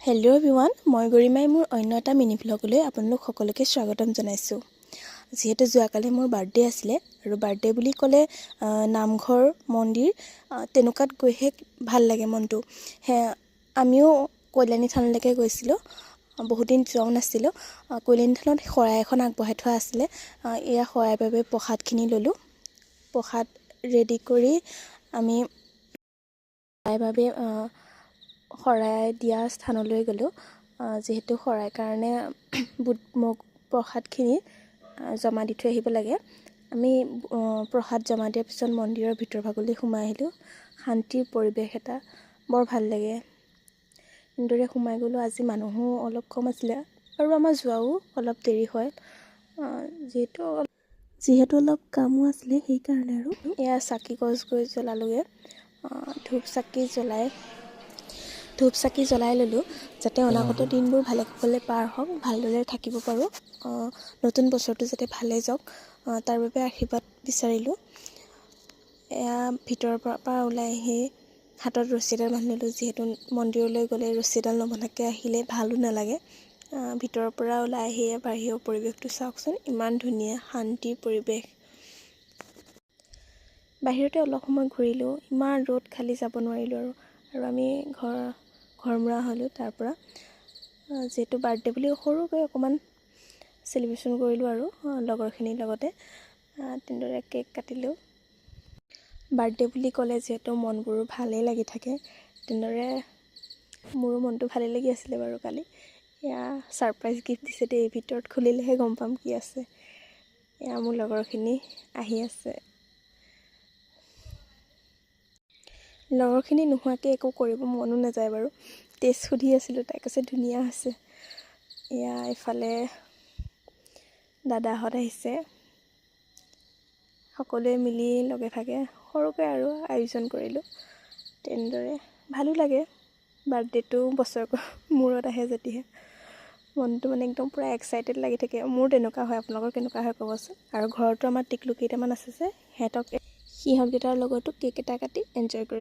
Hello' everyone, মই গৰিমাই মোৰ অন্য এটা মিনি ভ্লগলৈ আপোনালোক সকলোকে স্বাগতম জনাইছোঁ। যিহেতু যোৱাকালি মোৰ বাৰ্থডে আছিলে আৰু বাৰ্থডে বুলি ক'লে নামঘৰ মন্দিৰ তেনেকুৱাত গৈহে ভাল লাগে মনটো। আমিও কল্যাণী থানলৈকে গৈছিলোঁ। বহুত দিন যোৱাও নাছিলোঁ। কল্যাণী থানত শৰাই এখন আগবঢ়াই থোৱা আছিলে। এয়া শৰাইৰ বাবে প্ৰসাদখিনি ল'লোঁ। প্ৰসাদ ৰেডি কৰি আমি শৰাইৰ বাবে শৰাই দিয়া স্থানলৈ গ'লোঁ। যিহেতু শৰাইৰ কাৰণে বুট মগ প্ৰসাদখিনি জমা দি থৈ আহিব লাগে। আমি প্ৰসাদ জমা দিয়াৰ পিছত মন্দিৰৰ ভিতৰ ভাগলৈ সোমাই আহিলোঁ। শান্তিৰ পৰিৱেশ এটা, বৰ ভাল লাগে। এনেদৰে সোমাই গ'লোঁ। আজি মানুহো অলপ কম আছিলে আৰু আমাৰ যোৱাও অলপ দেৰি হয়, যিহেতু অলপ কামো আছিলে সেইকাৰণে। আৰু এয়া চাকি গছ গৈ জ্বলালোগৈ। ধূপ চাকি জ্বলাই ল'লোঁ, যাতে অনাগত দিনবোৰ ভালে কুশলে পাৰ হওক, ভালদৰে থাকিব পাৰোঁ, নতুন বছৰটো যাতে ভালে যাওক, তাৰ বাবে আশীৰ্বাদ বিচাৰিলোঁ। এয়া ভিতৰৰ পৰা ওলাই আহি হাতত ৰছী এডাল বান্ধিলোঁ। যিহেতু মন্দিৰলৈ গ'লে ৰছী এডাল নবন্ধাকৈ আহিলে ভালো নালাগে। ভিতৰৰ পৰা ওলাই আহি বাহিৰৰ পৰিৱেশটো চাওকচোন, ইমান ধুনীয়া শান্তিৰ পৰিৱেশ। বাহিৰতে অলপ সময় ঘূৰিলোঁ। ইমান ৰ'দ, খালি যাব নোৱাৰিলোঁ আৰু আমি ঘৰমুৱা হ'লোঁ তাৰ পৰা। যিহেতু বাৰ্থডে বুলি সৰুকৈ অকণমান চেলিব্ৰেশ্যন কৰিলোঁ আৰু লগৰখিনিৰ লগতে। তেনেদৰে কেক কাটিলোঁ। বাৰ্থডে বুলি ক'লে যিহেতু মনবোৰো ভালেই লাগি থাকে, তেনেদৰে মোৰো মনটো ভালেই লাগি আছিলে বাৰু কালি। এয়া ছাৰপ্ৰাইজ গিফ্ট দিছে দেই, ভিতৰত খুলিলেহে গম পাম কি আছে। এয়া মোৰ লগৰখিনি আহি আছে। লগৰখিনি নোহোৱাকৈ একো কৰিব মনো নাযায় বাৰু। টেষ্ট সুধি আছিলোঁ, তাই কৈছে ধুনীয়া হৈছে। এয়া এইফালে দাদাহঁত আহিছে। সকলোৱে মিলি লগে ভাগে সৰুকৈ আৰু আয়োজন কৰিলোঁ। তেনেদৰে ভালো লাগে। বাৰ্থডেটো বছৰেকৰ মূৰত আহে যদিহে মনটো মানে একদম পূৰা এক্সাইটেড লাগি থাকে। মোৰ তেনেকুৱা হয়, আপোনালোকৰ কেনেকুৱা হয় ক'বচোন। আৰু ঘৰতো আমাৰ টিকলু কেইটামান আছে যে, সিহঁতকেইটাৰ লগতো কেক এটা কাটি এনজয় কৰি